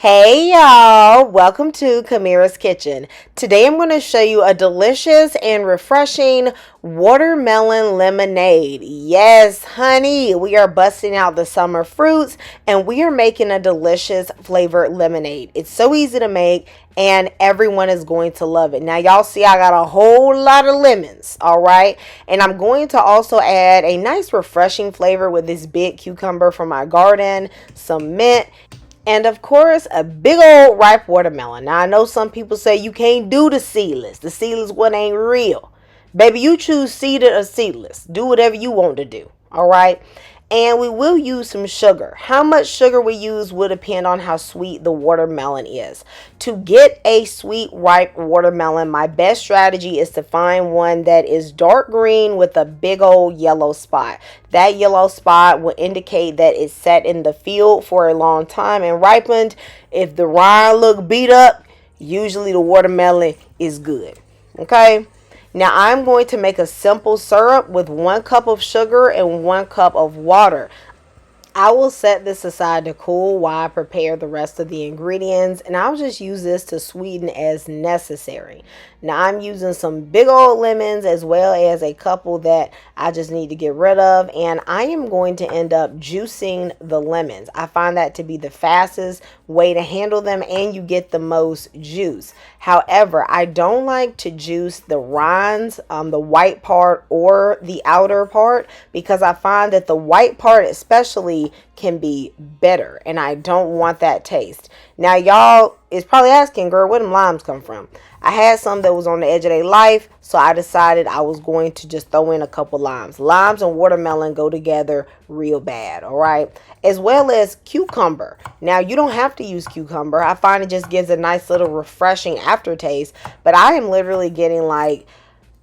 Hey y'all, welcome to Kamira's Kitchen. Today I'm going to show you a delicious and refreshing watermelon lemonade. Yes, honey, we are busting out the summer fruits and we are making a delicious flavored lemonade. It's so easy to make and everyone is going to love it. Now y'all see I got a whole lot of lemons, all right? And I'm going to also add a nice refreshing flavor with this big cucumber from my garden, some mint, and of course, a big old ripe watermelon. Now, I know some people say you can't do the seedless. The seedless one ain't real. Baby, you choose seeded or seedless. Do whatever you want to do. All right. And we will use some sugar. How much sugar we use will depend on how sweet the watermelon is. To get a sweet, ripe watermelon, my best strategy is to find one that is dark green with a big old yellow spot. That yellow spot will indicate that it's sat in the field for a long time and ripened. If the rind look beat up, usually the watermelon is good. Okay. Now I'm going to make a simple syrup with 1 cup of sugar and 1 cup of water. I will set this aside to cool while I prepare the rest of the ingredients, and I'll just use this to sweeten as necessary. Now I'm using some big old lemons as well as a couple that I just need to get rid of, and I am going to end up juicing the lemons. I find that to be the fastest way to handle them and you get the most juice. However, I don't like to juice the rinds, the white part or the outer part, because I find that the white part especially can be bitter and I don't want that taste. Now y'all is probably asking, girl, where them limes come from? I had some that was on the edge of their life, so I decided I was going to just throw in a couple limes. Limes and watermelon go together real bad, all right? As well as cucumber. Now, you don't have to use cucumber. I find it just gives a nice little refreshing aftertaste, but I am literally getting like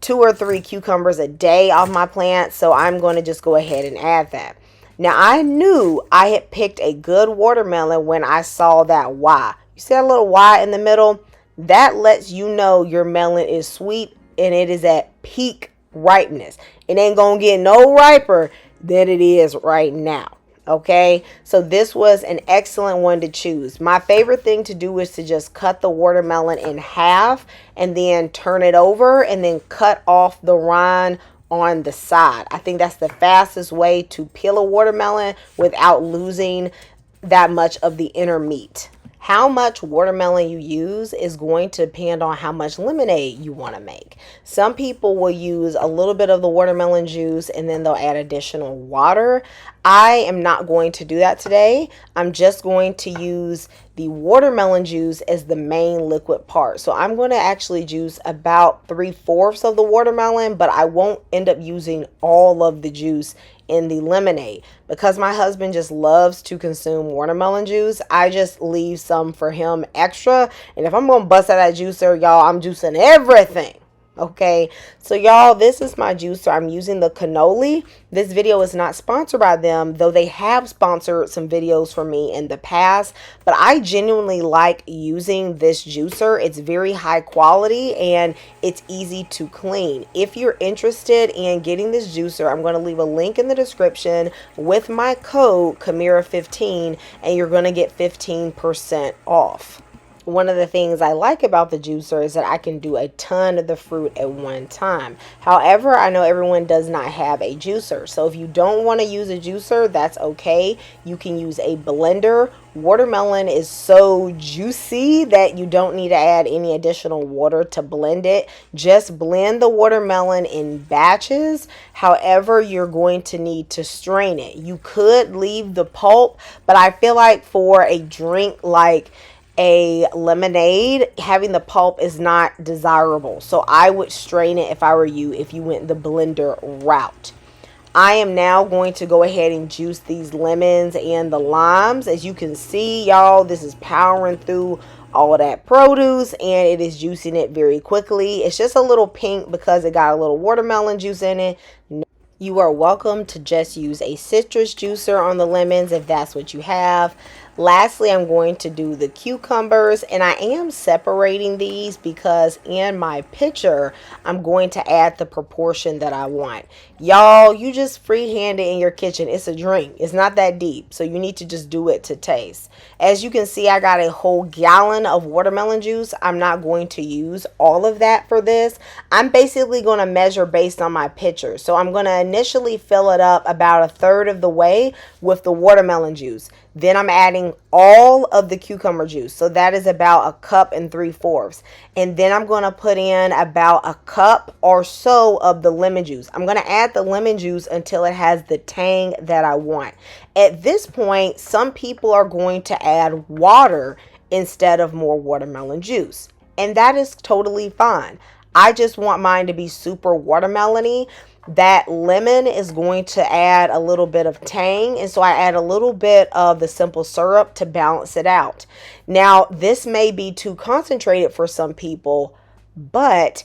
2 or 3 cucumbers a day off my plant, so I'm going to just go ahead and add that. Now, I knew I had picked a good watermelon when I saw that Y. You see that little Y in the middle? That lets you know your melon is sweet and it is at peak ripeness. It ain't going to get no riper than it is right now. Okay, so this was an excellent one to choose. My favorite thing to do is to just cut the watermelon in half and then turn it over and then cut off the rind on the side. I think that's the fastest way to peel a watermelon without losing that much of the inner meat. How much watermelon you use is going to depend on how much lemonade you want to make. Some people will use a little bit of the watermelon juice and then they'll add additional water. I am not going to do that today. I'm just going to use the watermelon juice as the main liquid part. So I'm going to actually juice about 3/4 of the watermelon, but I won't end up using all of the juice in the lemonade. Because my husband just loves to consume watermelon juice, I just leave some for him extra. And if I'm going to bust out that juicer, y'all, I'm juicing everything. Okay, so y'all, this is my juicer. I'm using the Canoly. This video is not sponsored by them, though they have sponsored some videos for me in the past. But I genuinely like using this juicer. It's very high quality and it's easy to clean. If you're interested in getting this juicer, I'm going to leave a link in the description with my code Kamira15 and you're going to get 15% off. One of the things I like about the juicer is that I can do a ton of the fruit at one time. However, I know everyone does not have a juicer. So if you don't want to use a juicer, that's okay. You can use a blender. Watermelon is so juicy that you don't need to add any additional water to blend it. Just blend the watermelon in batches. However, you're going to need to strain it. You could leave the pulp, but I feel like for a drink like a lemonade, having the pulp is not desirable. So I would strain it if I were you, if you went the blender route. I am now going to go ahead and juice these lemons and the limes. As you can see, y'all, this is powering through all of that produce and it is juicing it very quickly. It's just a little pink because it got a little watermelon juice in it. You are welcome to just use a citrus juicer on the lemons if that's what you have. Lastly, I'm going to do the cucumbers, and I am separating these because in my picture, I'm going to add the proportion that I want. Y'all, you just freehand it in your kitchen. It's a drink. It's not that deep. So you need to just do it to taste. As you can see, I got a whole gallon of watermelon juice. I'm not going to use all of that for this. I'm basically going to measure based on my pitcher. So I'm going to initially fill it up about a third of the way with the watermelon juice. Then I'm adding all of the cucumber juice. So that is about a cup and 3/4. And then I'm going to put in about a cup or so of the lemon juice. I'm going to add the lemon juice until it has the tang that I want. At this point, some people are going to add water instead of more watermelon juice. And that is totally fine. I just want mine to be super watermelony. That lemon is going to add a little bit of tang, and so I add a little bit of the simple syrup to balance it out. Now, this may be too concentrated for some people, but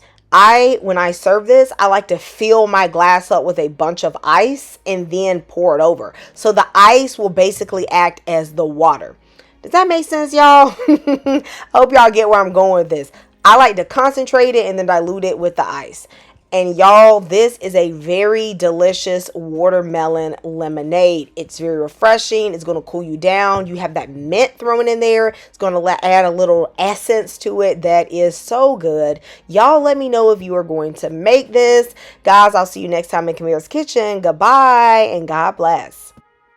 when I serve this, I like to fill my glass up with a bunch of ice and then pour it over. So the ice will basically act as the water. Does that make sense, y'all? I hope y'all get where I'm going with this. I like to concentrate it and then dilute it with the ice. And y'all, this is a very delicious watermelon lemonade. It's very refreshing. It's going to cool you down. You have that mint thrown in there. It's going to add a little essence to it that is so good. Y'all let me know if you are going to make this. Guys, I'll see you next time in Camille's Kitchen. Goodbye and God bless.